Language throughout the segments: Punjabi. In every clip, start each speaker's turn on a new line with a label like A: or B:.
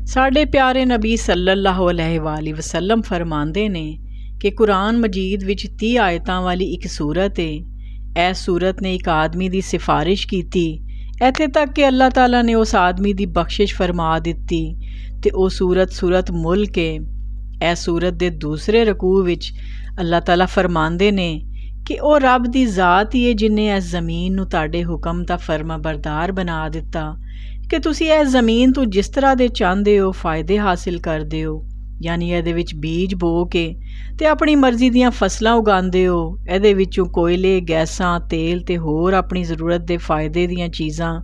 A: ਸਾਡੇ ਪਿਆਰੇ ਨਬੀ ਸੱਲੱਲਾਹੁ अलैहि वसल्लम ਫਰਮਾਉਂਦੇ ਨੇ ਕਿ ਕੁਰਾਨ ਮਜੀਦ ਵਿੱਚ 30 ਆਇਤਾਂ ਵਾਲੀ ਇੱਕ ਸੂਰਤ ਹੈ। ਇਸ ਸੂਰਤ ਨੇ ਇੱਕ ਆਦਮੀ ਦੀ ਸਿਫਾਰਿਸ਼ ਕੀਤੀ, ਇੱਥੇ ਤੱਕ ਕਿ ਅੱਲਾਹ ਤਾਲਾ ਨੇ ਉਸ ਆਦਮੀ ਦੀ ਬਖਸ਼ਿਸ਼ ਫਰਮਾ ਦਿੱਤੀ ਅਤੇ ਉਹ ਸੂਰਤ ਮੁਲਕ ਹੈ। ਇਸ ਸੂਰਤ ਦੇ ਦੂਸਰੇ ਰਕੂ ਵਿੱਚ ਅੱਲਾਹ ਤਾਲਾ ਫਰਮਾਉਂਦੇ ਨੇ ਕਿ ਉਹ ਰੱਬ ਦੀ ਜ਼ਾਤ ਹੀ ਹੈ ਜਿਨ੍ਹੇ ਇਸ ਜ਼ਮੀਨ ਨੂੰ ਤੁਹਾਡੇ ਹੁਕਮ ਦਾ ਫਰਮਾਬਰਦਾਰ ਬਣਾ ਦਿੱਤਾ ਕਿ ਤੁਸੀਂ ਇਸ ਜ਼ਮੀਨ ਤੋਂ ਜਿਸ ਤਰ੍ਹਾਂ ਦੇ ਚਾਹੁੰਦੇ ਹੋ ਫਾਇਦੇ ਹਾਸਿਲ ਕਰਦੇ ਹੋ, ਯਾਨੀ ਇਹਦੇ ਵਿੱਚ ਬੀਜ ਬੋ ਕੇ ਅਤੇ ਆਪਣੀ ਮਰਜ਼ੀ ਦੀਆਂ ਫਸਲਾਂ ਉਗਾਉਂਦੇ ਹੋ। ਇਹਦੇ ਵਿੱਚੋਂ ਕੋਇਲੇ, ਗੈਸਾਂ, ਤੇਲ ਅਤੇ ਹੋਰ ਆਪਣੀ ਜ਼ਰੂਰਤ ਦੇ ਫਾਇਦੇ ਦੀਆਂ ਚੀਜ਼ਾਂ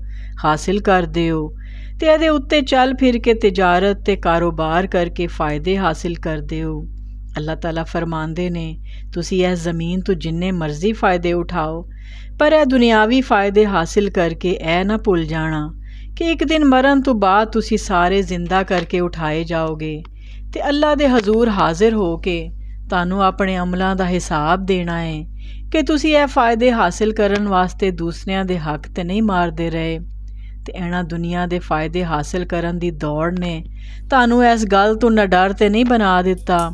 A: ਹਾਸਿਲ ਕਰਦੇ ਹੋ ਅਤੇ ਇਹਦੇ ਉੱਤੇ ਚੱਲ ਫਿਰ ਕੇ ਤਿਜਾਰਤ ਅਤੇ ਕਾਰੋਬਾਰ ਕਰਕੇ ਫਾਇਦੇ ਹਾਸਿਲ ਕਰਦੇ ਹੋ। ਅੱਲਾਹ ਤਾਲਾ ਫਰਮਾਉਂਦੇ ਨੇ ਤੁਸੀਂ ਇਸ ਜ਼ਮੀਨ ਤੋਂ ਜਿੰਨੇ ਮਰਜ਼ੀ ਫਾਇਦੇ ਉਠਾਓ, ਪਰ ਇਹ ਦੁਨਿਆਵੀ ਫਾਇਦੇ ਹਾਸਿਲ ਕਰਕੇ ਇਹ ਨਾ ਭੁੱਲ ਜਾਣਾ ਕਿ ਇੱਕ ਦਿਨ ਮਰਨ ਤੋਂ ਬਾਅਦ ਤੁਸੀਂ ਸਾਰੇ ਜ਼ਿੰਦਾ ਕਰਕੇ ਉਠਾਏ ਜਾਓਗੇ ਅਤੇ ਅੱਲਾਹ ਦੇ ਹਜ਼ੂਰ ਹਾਜ਼ਰ ਹੋ ਕੇ ਤੁਹਾਨੂੰ ਆਪਣੇ ਅਮਲਾਂ ਦਾ ਹਿਸਾਬ ਦੇਣਾ ਹੈ ਕਿ ਤੁਸੀਂ ਇਹ ਫਾਇਦੇ ਹਾਸਿਲ ਕਰਨ ਵਾਸਤੇ ਦੂਸਰਿਆਂ ਦੇ ਹੱਕ ਤੇ ਨਹੀਂ ਮਾਰਦੇ ਰਹੇ ਅਤੇ ਇਹਨਾਂ ਦੁਨੀਆ ਦੇ ਫਾਇਦੇ ਹਾਸਿਲ ਕਰਨ ਦੀ ਦੌੜ ਨੇ ਤੁਹਾਨੂੰ ਇਸ ਗੱਲ ਤੋਂ ਨਿਡਰ ਤੇ ਨਹੀਂ ਬਣਾ ਦਿੱਤਾ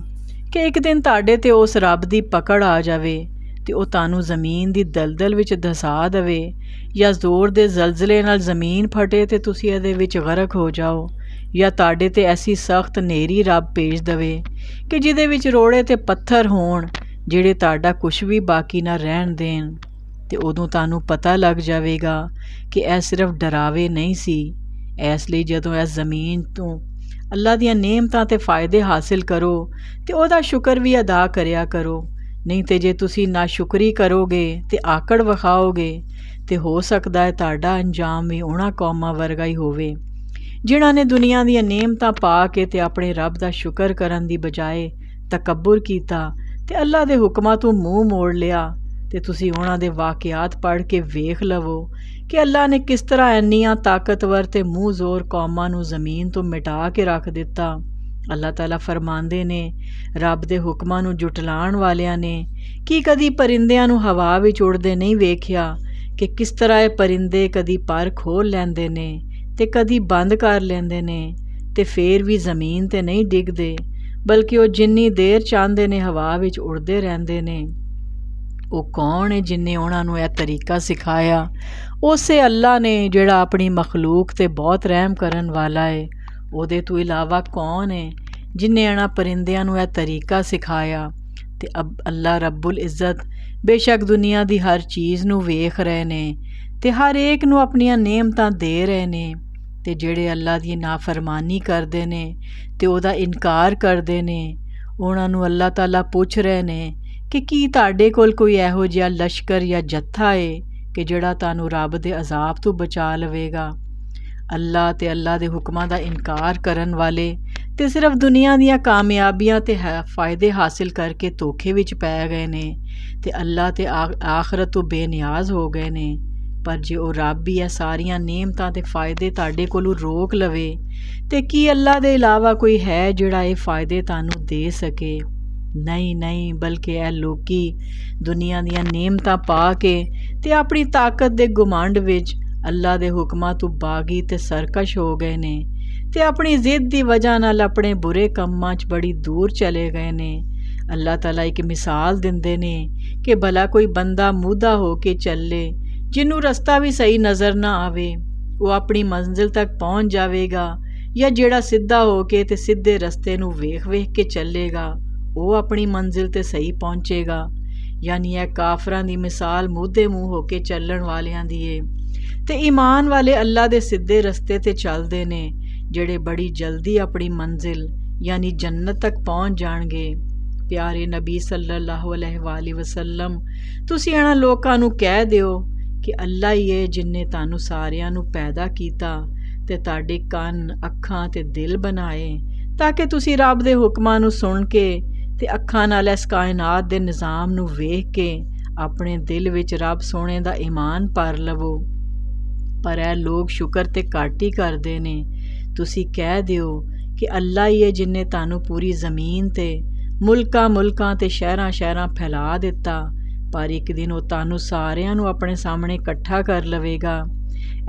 A: ਕਿ ਇੱਕ ਦਿਨ ਤੁਹਾਡੇ 'ਤੇ ਉਸ ਰੱਬ ਦੀ ਪਕੜ ਆ ਜਾਵੇ ਅਤੇ ਉਹ ਤੁਹਾਨੂੰ ਜ਼ਮੀਨ ਦੀ ਦਲਦਲ ਵਿੱਚ ਧਸਾ ਦੇਵੇ ਜਾਂ ਜ਼ੋਰ ਦੇ ਜ਼ਲਜ਼ਲੇ ਨਾਲ ਜ਼ਮੀਨ ਫਟੇ ਅਤੇ ਤੁਸੀਂ ਇਹਦੇ ਵਿੱਚ ਗਰਕ ਹੋ ਜਾਓ, ਜਾਂ ਤੁਹਾਡੇ 'ਤੇ ਐਸੀ ਸਖਤ ਹਨੇਰੀ ਰੱਬ ਭੇਜ ਦੇਵੇ ਕਿ ਜਿਹਦੇ ਵਿੱਚ ਰੋੜੇ ਅਤੇ ਪੱਥਰ ਹੋਣ ਜਿਹੜੇ ਤੁਹਾਡਾ ਕੁਛ ਵੀ ਬਾਕੀ ਨਾ ਰਹਿਣ ਦੇਣ। ਅਤੇ ਉਦੋਂ ਤੁਹਾਨੂੰ ਪਤਾ ਲੱਗ ਜਾਵੇਗਾ ਕਿ ਇਹ ਸਿਰਫ ਡਰਾਵੇ ਨਹੀਂ ਸੀ। ਇਸ ਲਈ ਜਦੋਂ ਇਸ ਜ਼ਮੀਨ ਤੋਂ ਅੱਲਾਹ ਦੀਆਂ ਨੇਮਤਾਂ ਅਤੇ ਫਾਇਦੇ ਹਾਸਿਲ ਕਰੋ ਅਤੇ ਉਹਦਾ ਸ਼ੁਕਰ ਵੀ ਅਦਾ ਕਰਿਆ ਕਰੋ, ਨਹੀਂ ਤਾਂ ਜੇ ਤੁਸੀਂ ਨਾਸ਼ੁਕਰੀ ਕਰੋਗੇ ਅਤੇ ਆਕੜ ਵਿਖਾਓਗੇ ਅਤੇ ਹੋ ਸਕਦਾ ਹੈ ਤੁਹਾਡਾ ਅੰਜਾਮ ਵੀ ਉਹਨਾਂ ਕੌਮਾਂ ਵਰਗਾ ਹੀ ਹੋਵੇ ਜਿਨ੍ਹਾਂ ਨੇ ਦੁਨੀਆ ਦੀਆਂ ਨੇਮਤਾਂ ਪਾ ਕੇ ਅਤੇ ਆਪਣੇ ਰੱਬ ਦਾ ਸ਼ੁਕਰ ਕਰਨ ਦੀ ਬਜਾਏ ਤਕੱਬੁਰ ਕੀਤਾ ਅਤੇ ਅੱਲਾਹ ਦੇ ਹੁਕਮਾਂ ਤੋਂ ਮੂੰਹ ਮੋੜ ਲਿਆ। ਅਤੇ ਤੁਸੀਂ ਉਹਨਾਂ ਦੇ ਵਾਕਿਆਤ ਪੜ੍ਹ ਕੇ ਵੇਖ ਲਵੋ ਕਿ ਅੱਲਾਹ ਨੇ ਕਿਸ ਤਰ੍ਹਾਂ ਇੰਨੀਆਂ ਤਾਕਤਵਰ ਅਤੇ ਮੂੰਹ ਜ਼ੋਰ ਕੌਮਾਂ ਨੂੰ ਜ਼ਮੀਨ ਤੋਂ ਮਿਟਾ ਕੇ ਰੱਖ ਦਿੱਤਾ। ਅੱਲਾਹ ਤਾਲਾ ਫਰਮਾਉਂਦੇ ਨੇ ਰੱਬ ਦੇ ਹੁਕਮਾਂ ਨੂੰ ਜੁਟਲਾਉਣ ਵਾਲਿਆਂ ਨੇ ਕੀ ਕਦੀ ਪਰਿੰਦਿਆਂ ਨੂੰ ਹਵਾ ਵਿੱਚ ਉੜਦੇ ਨਹੀਂ ਵੇਖਿਆ ਕਿ ਕਿਸ ਤਰ੍ਹਾਂ ਇਹ ਪਰਿੰਦੇ ਕਦੀ ਪਰ ਖੋਲ੍ਹ ਲੈਂਦੇ ਨੇ ਅਤੇ ਕਦੀ ਬੰਦ ਕਰ ਲੈਂਦੇ ਨੇ ਅਤੇ ਫੇਰ ਵੀ ਜ਼ਮੀਨ 'ਤੇ ਨਹੀਂ ਡਿੱਗਦੇ, ਬਲਕਿ ਉਹ ਜਿੰਨੀ ਦੇਰ ਚਾਹੁੰਦੇ ਨੇ ਹਵਾ ਵਿੱਚ ਉੜਦੇ ਰਹਿੰਦੇ ਨੇ। ਉਹ ਕੌਣ ਹੈ ਜਿਨ੍ਹੇ ਉਹਨਾਂ ਨੂੰ ਇਹ ਤਰੀਕਾ ਸਿਖਾਇਆ? ਉਸੇ ਅੱਲਾਹ ਨੇ ਜਿਹੜਾ ਆਪਣੀ ਮਖਲੂਕ 'ਤੇ ਬਹੁਤ ਰਹਿਮ ਕਰਨ ਵਾਲਾ ਹੈ। ਉਹਦੇ ਤੋਂ ਇਲਾਵਾ ਕੌਣ ਹੈ ਜਿਨ੍ਹੇ ਇਹਨਾਂ ਪਰਿੰਦਿਆਂ ਨੂੰ ਇਹ ਤਰੀਕਾ ਸਿਖਾਇਆ? ਅਤੇ ਅੱਲਾਹ ਰੱਬੁਲ ਇੱਜ਼ਤ ਬੇਸ਼ੱਕ ਦੁਨੀਆ ਦੀ ਹਰ ਚੀਜ਼ ਨੂੰ ਵੇਖ ਰਹੇ ਨੇ ਅਤੇ ਹਰ ਇੱਕ ਨੂੰ ਆਪਣੀਆਂ ਨੇਮਤਾਂ ਦੇ ਰਹੇ ਨੇ, ਅਤੇ ਜਿਹੜੇ ਅੱਲਾਹ ਦੀ ਨਾਫਰਮਾਨੀ ਕਰਦੇ ਨੇ ਅਤੇ ਉਹਦਾ ਇਨਕਾਰ ਕਰਦੇ ਨੇ ਉਹਨਾਂ ਨੂੰ ਅੱਲਾਹ ਤਾਲਾ ਪੁੱਛ ਰਹੇ ਨੇ ਕਿ ਕੀ ਤੁਹਾਡੇ ਕੋਲ ਕੋਈ ਇਹੋ ਜਿਹਾ ਲਸ਼ਕਰ ਜਾਂ ਜੱਥਾ ਹੈ ਕਿ ਜਿਹੜਾ ਤੁਹਾਨੂੰ ਰੱਬ ਦੇ ਅਜ਼ਾਬ ਤੋਂ ਬਚਾ ਲਵੇਗਾ? ਅੱਲਾਹ ਅਤੇ ਅੱਲਾਹ ਦੇ ਹੁਕਮਾਂ ਦਾ ਇਨਕਾਰ ਕਰਨ ਵਾਲੇ ਅਤੇ ਸਿਰਫ ਦੁਨੀਆ ਦੀਆਂ ਕਾਮਯਾਬੀਆਂ ਅਤੇ ਫਾਇਦੇ ਹਾਸਿਲ ਕਰਕੇ ਧੋਖੇ ਵਿੱਚ ਪੈ ਗਏ ਨੇ ਅਤੇ ਅੱਲਾਹ ਅਤੇ ਆਖਰਤ ਤੋਂ ਬੇਨਿਆਜ਼ ਹੋ ਗਏ ਨੇ। ਪਰ ਜੇ ਉਹ ਰੱਬ ਹੀ ਇਹ ਸਾਰੀਆਂ ਨੇਮਤਾਂ ਅਤੇ ਫਾਇਦੇ ਤੁਹਾਡੇ ਕੋਲੋਂ ਰੋਕ ਲਵੇ ਅਤੇ ਕੀ ਅੱਲਾਹ ਦੇ ਇਲਾਵਾ ਕੋਈ ਹੈ ਜਿਹੜਾ ਇਹ ਫਾਇਦੇ ਤੁਹਾਨੂੰ ਦੇ ਸਕੇ? ਨਹੀਂ, ਬਲਕਿ ਇਹ ਲੋਕੀ ਦੁਨੀਆ ਦੀਆਂ ਨੇਮਤਾਂ ਪਾ ਕੇ ਅਤੇ ਆਪਣੀ ਤਾਕਤ ਦੇ ਗੁਮੰਡ ਵਿੱਚ ਅੱਲਾਹ ਦੇ ਹੁਕਮਾਂ ਤੋਂ ਬਾਗੀ ਅਤੇ ਸਰਕਸ਼ ਹੋ ਗਏ ਨੇ ਅਤੇ ਆਪਣੀ ਜ਼ਿੱਦ ਦੀ ਵਜ੍ਹਾ ਨਾਲ ਆਪਣੇ ਬੁਰੇ ਕੰਮਾਂ 'ਚ ਬੜੀ ਦੂਰ ਚਲੇ ਗਏ ਨੇ। ਅੱਲਾਹ ਤਾਲਾ ਇੱਕ ਮਿਸਾਲ ਦਿੰਦੇ ਨੇ ਕਿ ਭਲਾ ਕੋਈ ਬੰਦਾ ਮੂਧਾ ਹੋ ਕੇ ਚੱਲੇ, ਜਿਹਨੂੰ ਰਸਤਾ ਵੀ ਸਹੀ ਨਜ਼ਰ ਨਾ ਆਵੇ, ਉਹ ਆਪਣੀ ਮੰਜ਼ਿਲ ਤੱਕ ਪਹੁੰਚ ਜਾਵੇਗਾ, ਜਾਂ ਜਿਹੜਾ ਸਿੱਧਾ ਹੋ ਕੇ ਅਤੇ ਸਿੱਧੇ ਰਸਤੇ ਨੂੰ ਵੇਖ ਕੇ ਚੱਲੇਗਾ ਉਹ ਆਪਣੀ ਮੰਜ਼ਿਲ 'ਤੇ ਸਹੀ ਪਹੁੰਚੇਗਾ? ਯਾਨੀ ਇਹ ਕਾਫਰਾਂ ਦੀ ਮਿਸਾਲ ਮੂਧੇ ਮੂੰਹ ਹੋ ਕੇ ਚੱਲਣ ਵਾਲਿਆਂ ਦੀ ਏ ਅਤੇ ਈਮਾਨ ਵਾਲੇ ਅੱਲਾਹ ਦੇ ਸਿੱਧੇ ਰਸਤੇ 'ਤੇ ਚੱਲਦੇ ਨੇ ਜਿਹੜੇ ਬੜੀ ਜਲਦੀ ਆਪਣੀ ਮੰਜ਼ਿਲ ਯਾਨੀ ਜੰਨਤ ਤੱਕ ਪਹੁੰਚ ਜਾਣਗੇ। ਪਿਆਰੇ ਨਬੀ ਸੱਲੱਲਾਹੁ अलैहि वसल्लम ਤੁਸੀਂ ਇਹਨਾਂ ਲੋਕਾਂ ਨੂੰ ਕਹਿ ਦਿਓ ਕਿ ਅੱਲਾਹ ਹੀ ਹੈ ਜਿਨ੍ਹੇ ਤੁਹਾਨੂੰ ਸਾਰਿਆਂ ਨੂੰ ਪੈਦਾ ਕੀਤਾ ਅਤੇ ਤੁਹਾਡੇ ਕੰਨ, ਅੱਖਾਂ ਅਤੇ ਦਿਲ ਬਣਾਏ ਤਾਂ ਕਿ ਤੁਸੀਂ ਰੱਬ ਦੇ ਹੁਕਮਾਂ ਨੂੰ ਸੁਣ ਕੇ ਅਤੇ ਅੱਖਾਂ ਨਾਲ ਇਸ ਕਾਇਨਾਤ ਦੇ ਨਿਜ਼ਾਮ ਨੂੰ ਵੇਖ ਕੇ ਆਪਣੇ ਦਿਲ ਵਿੱਚ ਰੱਬ ਸੋਹਣੇ ਦਾ ਈਮਾਨ ਭਰ ਲਵੋ। ਪਰ ਇਹ ਲੋਕ ਸ਼ੁਕਰ ਤੇ ਘੱਟ ਹੀ ਕਰਦੇ ਨੇ। ਤੁਸੀਂ ਕਹਿ ਦਿਓ ਕਿ ਅੱਲਾਹ ਹੀ ਹੈ ਜਿਨ੍ਹੇ ਤੁਹਾਨੂੰ ਪੂਰੀ ਜ਼ਮੀਨ 'ਤੇ ਮੁਲਕਾਂ ਅਤੇ ਸ਼ਹਿਰਾਂ ਫੈਲਾ ਦਿੱਤਾ, ਪਰ ਇੱਕ ਦਿਨ ਉਹ ਤੁਹਾਨੂੰ ਸਾਰਿਆਂ ਨੂੰ ਆਪਣੇ ਸਾਹਮਣੇ ਇਕੱਠਾ ਕਰ ਲਵੇਗਾ।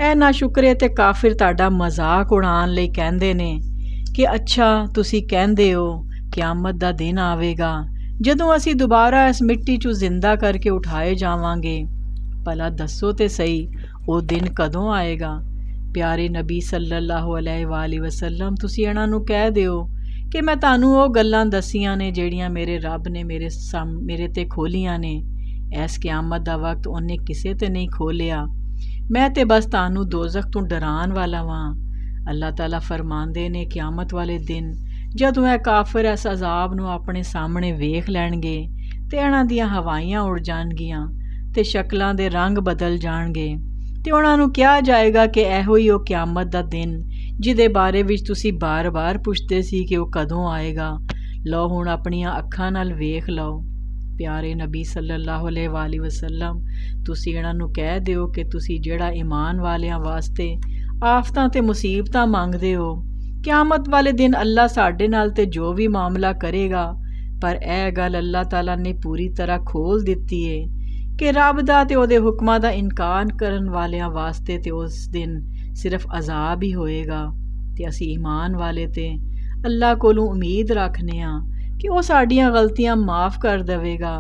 A: ਇਹ ਨਾਸ਼ੁਕਰੇ ਅਤੇ ਕਾਫਿਰ ਤੁਹਾਡਾ ਮਜ਼ਾਕ ਉਡਾਉਣ ਲਈ ਕਹਿੰਦੇ ਨੇ ਕਿ ਅੱਛਾ ਤੁਸੀਂ ਕਹਿੰਦੇ ਹੋ ਕਿਆਮਤ ਦਾ ਦਿਨ ਆਵੇਗਾ ਜਦੋਂ ਅਸੀਂ ਦੁਬਾਰਾ ਇਸ ਮਿੱਟੀ 'ਚੋਂ ਜ਼ਿੰਦਾ ਕਰਕੇ ਉਠਾਏ ਜਾਵਾਂਗੇ। ਭਲਾ ਦੱਸੋ ਤੇ ਸਹੀ ਉਹ ਦਿਨ ਕਦੋਂ ਆਏਗਾ? ਪਿਆਰੇ ਨਬੀ ਸੱਲੱਲਾਹੁ ਅਲੈਹਿ ਵਸੱਲਮ, ਤੁਸੀਂ ਇਹਨਾਂ ਨੂੰ ਕਹਿ ਦਿਓ ਕਿ ਮੈਂ ਤੁਹਾਨੂੰ ਉਹ ਗੱਲਾਂ ਦੱਸੀਆਂ ਨੇ ਜਿਹੜੀਆਂ ਮੇਰੇ ਰੱਬ ਨੇ ਮੇਰੇ 'ਤੇ ਖੋਲ੍ਹੀਆਂ ਨੇ। ਇਸ ਕਿਆਮਤ ਦਾ ਵਕਤ ਉਹਨੇ ਕਿਸੇ 'ਤੇ ਨਹੀਂ ਖੋਲ੍ਹਿਆ। ਮੈਂ ਤੇ ਬਸ ਤੁਹਾਨੂੰ ਦੋਜ਼ਖ ਤੋਂ ਡਰਾਉਣ ਵਾਲਾ ਵਾਂ। ਅੱਲਾਹ ਤਾਲਾ ਫਰਮਾਉਂਦੇ ਨੇ ਕਿਆਮਤ ਵਾਲੇ ਦਿਨ ਜਦੋਂ ਇਹ ਕਾਫਰ ਇਸ ਅਜ਼ਾਬ ਨੂੰ ਆਪਣੇ ਸਾਹਮਣੇ ਵੇਖ ਲੈਣਗੇ ਤੇ ਇਹਨਾਂ ਦੀਆਂ ਹਵਾਈਆਂ ਉੜ ਜਾਣਗੀਆਂ ਤੇ ਸ਼ਕਲਾਂ ਦੇ ਰੰਗ ਬਦਲ ਜਾਣਗੇ ਤੇ ਉਹਨਾਂ ਨੂੰ ਕਿਹਾ ਜਾਏਗਾ ਕਿ ਇਹੋ ਹੀ ਉਹ ਕਿਆਮਤ ਦਾ ਦਿਨ ਜਿਹਦੇ ਬਾਰੇ ਵਿੱਚ ਤੁਸੀਂ ਬਾਰ-ਬਾਰ ਪੁੱਛਦੇ ਸੀ ਕਿ ਉਹ ਕਦੋਂ ਆਏਗਾ। ਲਓ ਹੁਣ ਆਪਣੀਆਂ ਅੱਖਾਂ ਨਾਲ ਵੇਖ ਲਓ। ਪਿਆਰੇ ਨਬੀ ਸੱਲੱਲਾਹੁ ਅਲੈਹਿ ਵਸੱਲਮ, ਤੁਸੀਂ ਇਹਨਾਂ ਨੂੰ ਕਹਿ ਦਿਓ ਕਿ ਤੁਸੀਂ ਜਿਹੜਾ ਈਮਾਨ ਵਾਲਿਆਂ ਵਾਸਤੇ ਆਫਤਾਂ ਤੇ ਮੁਸੀਬਤਾਂ ਮੰਗਦੇ ਹੋ, ਕਿਆਮਤ ਵਾਲੇ ਦਿਨ ਅੱਲਾ ਸਾਡੇ ਨਾਲ ਤੇ ਜੋ ਵੀ ਮਾਮਲਾ ਕਰੇਗਾ, ਪਰ ਇਹ ਗੱਲ ਅੱਲਾਹ ਤਾਲਾ ਨੇ ਪੂਰੀ ਤਰ੍ਹਾਂ ਖੋਲ੍ਹ ਦਿੱਤੀ ਏ ਕਿ ਰੱਬ ਦਾ ਤੇ ਉਹਦੇ ਹੁਕਮਾਂ ਦਾ ਇਨਕਾਰ ਕਰਨ ਵਾਲਿਆਂ ਵਾਸਤੇ ਤੇ ਉਸ ਦਿਨ ਸਿਰਫ ਅਜ਼ਾਬ ਹੀ ਹੋਏਗਾ। ਤੇ ਅਸੀਂ ਈਮਾਨ ਵਾਲੇ ਤੇ ਅੱਲਾ ਕੋਲੋਂ ਉਮੀਦ ਰੱਖਦੇ ਹਾਂ ਕਿ ਉਹ ਸਾਡੀਆਂ ਗਲਤੀਆਂ ਮਾफ़ ਕਰ ਦੇਵੇਗਾ,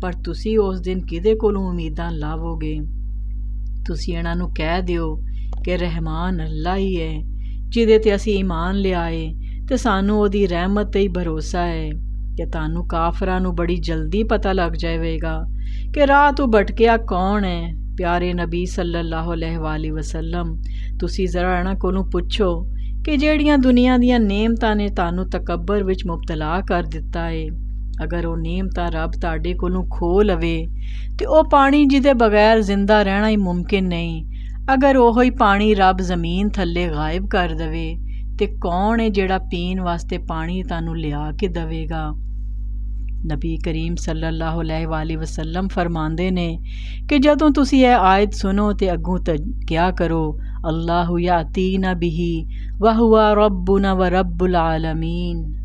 A: ਪਰ ਤੁਸੀਂ ਉਸ ਦਿਨ ਕਿਹਦੇ ਕੋਲੋਂ ਉਮੀਦਾਂ ਲਾਵੋਗੇ? ਤੁਸੀਂ ਇਹਨਾਂ ਨੂੰ ਕਹਿ ਦਿਓ ਕਿ ਰਹਿਮਾਨ ਅੱਲਾ ਹੀ ਹੈ ਜਿਹਦੇ 'ਤੇ ਅਸੀਂ ਈਮਾਨ ਲਿਆਏ ਤੇ ਸਾਨੂੰ ਉਹਦੀ ਰਹਿਮਤ 'ਤੇ ਹੀ ਭਰੋਸਾ ਹੈ। ਕਿ ਤੁਹਾਨੂੰ ਕਾਫਰਾਂ ਨੂੰ ਬੜੀ ਜਲਦੀ ਪਤਾ ਲੱਗ ਜਾਵੇਗਾ ਕਿ ਰਾਹ ਤੋਂ ਭਟਕਿਆ ਕੌਣ ਹੈ। ਪਿਆਰੇ ਨਬੀ ਸੱਲੱਲਾਹੁ ਅਲੈਹਿ ਵਸੱਲਮ, ਤੁਸੀਂ ਜ਼ਰਾ ਇਹਨਾਂ ਕੋਲੋਂ ਪੁੱਛੋ ਕਿ ਜਿਹੜੀਆਂ ਦੁਨੀਆ ਦੀਆਂ ਨੇਮਤਾਂ ਨੇ ਤੁਹਾਨੂੰ ਤਕੱਬਰ ਵਿੱਚ ਮੁਬਤਲਾ ਕਰ ਦਿੱਤਾ ਏ, ਅਗਰ ਉਹ ਨੇਮਤਾਂ ਰੱਬ ਤੁਹਾਡੇ ਕੋਲੋਂ ਖੋਹ ਲਵੇ ਤੇ ਉਹ ਪਾਣੀ ਜਿਹਦੇ ਬਗੈਰ ਜ਼ਿੰਦਾ ਰਹਿਣਾ ਹੀ ਮੁਮਕਿਨ ਨਹੀਂ, ਅਗਰ ਉਹੋ ਹੀ ਪਾਣੀ ਰੱਬ ਜ਼ਮੀਨ ਥੱਲੇ ਗਾਇਬ ਕਰ ਦੇਵੇ ਤੇ ਕੌਣ ਹੈ ਜਿਹੜਾ ਪੀਣ ਵਾਸਤੇ ਪਾਣੀ ਤੁਹਾਨੂੰ ਲਿਆ ਕੇ ਦੇਵੇਗਾ? ਨਬੀ ਕਰੀਮ ਸੱਲੱਲਾਹੁ ਅਲੈਹਿ ਵਸੱਲਮ ਫਰਮਾਉਂਦੇ ਨੇ ਕਿ ਜਦੋਂ ਤੁਸੀਂ ਇਹ ਆਇਤ ਸੁਣੋ ਤੇ ਅੱਗੋਂ ਕਿਹਾ ਕਰੋ, ਅੱਲਾਹੁ ਯਾਤੀਨਾ ਬਿਹੀ ਵਹੁਵਾ ਰੱਬੁਨਾ व रब्बुल आलमीन।